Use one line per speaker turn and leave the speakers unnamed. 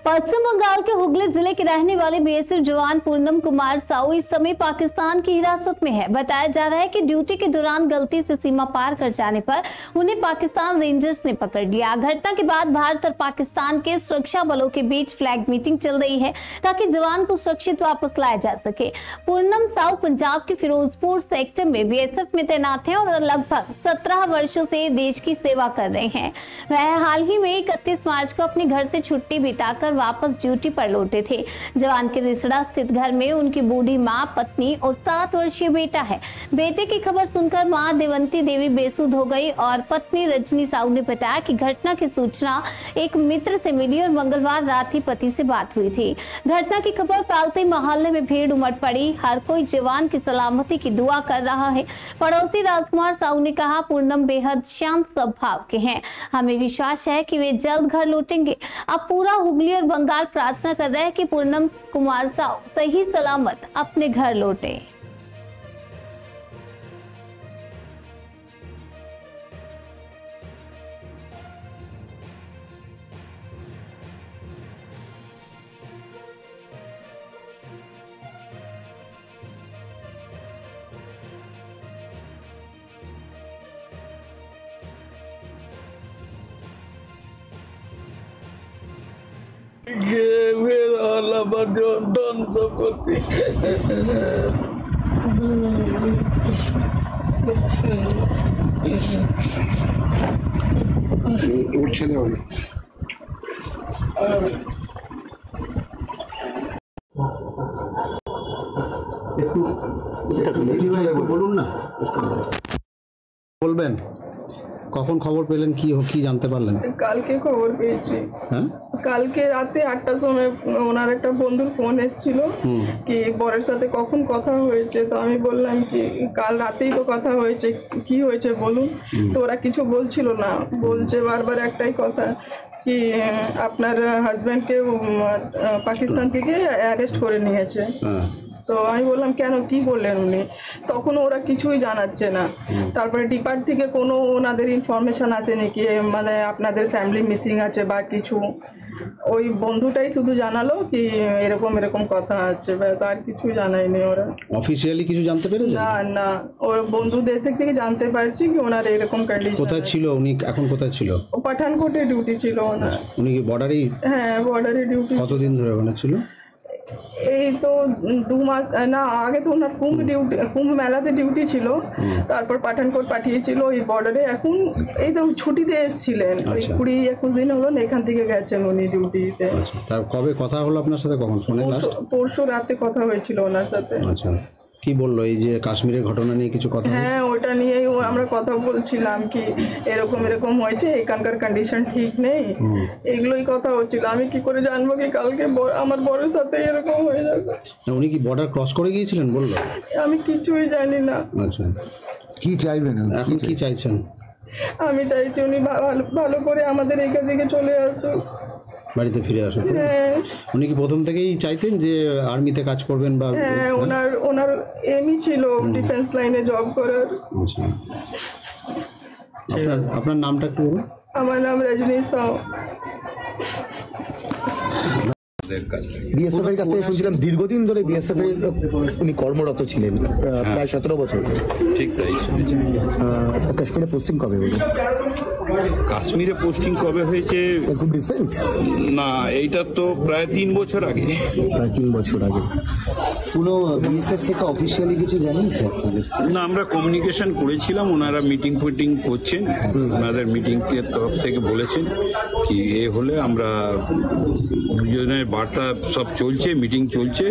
पश्चिम बंगाल के हुगली जिले के रहने वाले बीएसएफ जवान पूनम कुमार साहू इस समय पाकिस्तान की हिरासत में है। बताया जा रहा है कि ड्यूटी के दौरान गलती से सीमा पार कर जाने पर उन्हें पाकिस्तान रेंजर्स ने पकड़ लिया। घटना के बाद भारत और पाकिस्तान के सुरक्षा बलों के बीच फ्लैग मीटिंग चल रही है ताकि जवान को सुरक्षित वापस लाया जा सके। पूनम साहू पंजाब के फिरोजपुर सेक्टर में बीएसएफ में तैनात है और लगभग 17 वर्षों से देश की सेवा कर रहे हैं। वह हाल ही में 31 मार्च को अपने घर से छुट्टी बिताकर वापस ड्यूटी पर लौटे थे। जवान के रिसड़ा स्थित घर में उनकी बूढ़ी मां, पत्नी और 7 वर्षीय बेटा है। बेटे की खबर सुनकर मां देवंती देवी बेसुध हो गई और पत्नी रजनी साहू ने बताया कि घटना की सूचना एक मित्र से मिली और मंगलवार रात ही पति से बात हुई थी। घटना की खबर फैलते मोहल्ले में भीड़ उमड़ पड़ी। हर कोई जवान की सलामती की दुआ कर रहा है। पड़ोसी राजकुमार साहू ने कहा, पूनम बेहद शांत स्वभाव के हैं, हमें विश्वास है कि वे जल्द घर लौटेंगे। अब पूरा हुगली और बंगाल प्रार्थना कर रहे हैं कि पूनम कुमार साहू सही सलामत अपने घर लौटे।
বলবেন কখন খবর পেলেন, কি জানতে পারলেন?
কালকে খবর পেয়েছি। হ্যাঁ, কালকে রাতে 8টার সময় ওনার একটা বন্ধুর ফোন এসেছিল কি বরের সাথে কখন কথা হয়েছে। তো আমি বললাম কি কাল রাতেই তো কথা হয়েছে, কি হয়েছে বলুন। তো ওরা কিছু বলছিল না, বলছে বারবার একটাই কথা কি আপনার হাজব্যান্ডকে পাকিস্তান থেকে অ্যারেস্ট করে নিয়েছে। তো আমি বললাম কেন, কি বললেন উনি? তখন ওরা কিছুই জানাচ্ছে না। তারপরে ডিপার্ট থেকে কোনো ওনাদের ইনফরমেশন আসেনি কি মানে আপনাদের ফ্যামিলি মিসিং আছে বা কিছু। ওই বন্ধুটাই শুধু জানালো কি এরকম এরকম কথা আছে, ব্যাস, আর কিছু জানায়নি ওরা।
অফিশিয়ালি কিছু জানতে পেরেছে? না
না, ওর বন্ধুদের থেকে জানতে পারছি কি ওনার এরকম কন্ডিশন।
কোথায় ছিল উনি, এখন কোথায় ছিল?
পাঠানকোটে ডিউটি ছিল ওনার।
উনি কি বর্ডারেই?
হ্যাঁ, বর্ডারে ডিউটি।
কতদিন ধরে ওখানে ছিল?
এই তো 2 মাস না, আগে তো ওনার কুম্ভ মেলাতে ডিউটি ছিল, তারপর পাঠানকোট পাঠিয়েছিল ওই বর্ডারে। এখন এই তো ছুটিতে এসেছিলেন, 20-21 দিন হলো এখান থেকে গেছেন উনি ডিউটিতে।
তার কবে কথা হলো আপনার সাথে, কখন ফোনে?
পরশু রাতে কথা হয়েছিল ওনার সাথে।
আচ্ছা, কি বললো এই যে কাশ্মীরের ঘটনা নিয়ে কিছু কথা?
হ্যাঁ, ওটা নিয়েই আমরা কথা বলছিলাম কি এরকম এরকম হয়েছে, এখানকার কন্ডিশন ঠিক নেই, এগুলোই কথা হচ্ছিল। আমি কি করে জানবো কি কালকে আমার বরের সাথে এরকম হয়ে যাবে?
উনি কি বর্ডার ক্রস করে গিয়েছিলেন বললো?
আমি কিছুই জানি না।
আচ্ছা, কি চাইবেন এখন, কি চাইছেন?
আমি চাইছি উনি ভালো করে আমাদের এখান থেকে চলে আসুক,
বাড়িতে ফিরে আসুন। উনি কি প্রথম থেকেই চাইতেন যে আর্মিতে কাজ করবেন বা?
হ্যাঁ, ওনার এমই ছিল ডিফেন্স লাইনে জব করার।
আপনার নামটা একটু বলুন।
আমার নাম রজনী সাউ।
বিএসএফ এর কাছ থেকে শুনছিলাম দীর্ঘদিন ধরে বিএসএফ এর উনি কর্মরত ছিলেন, প্রায় 17 বছর।
ঠিক তাই।
কাশ্মীরে পোস্টিং কবে হয়েছে?
কাশ্মীরে পোস্টিং কবে হয়েছে?
খুব রিসেন্ট
না, এইটা তো প্রায় 3 বছর আগে।
প্রায় 3 বছর আগে। কোনো বিএসএফ থেকে অফিসিয়ালি কিছু জানিয়েছে আপনাদের?
না, আমরা কমিউনিকেশন করেছিলাম, ওনারা মিটিং করছেন, ওনাদের মিটিং এর তরফ থেকে বলেছেন কি এ হলে আমরা দুজনের বার্তা সব চলছে, মিটিং চলছে।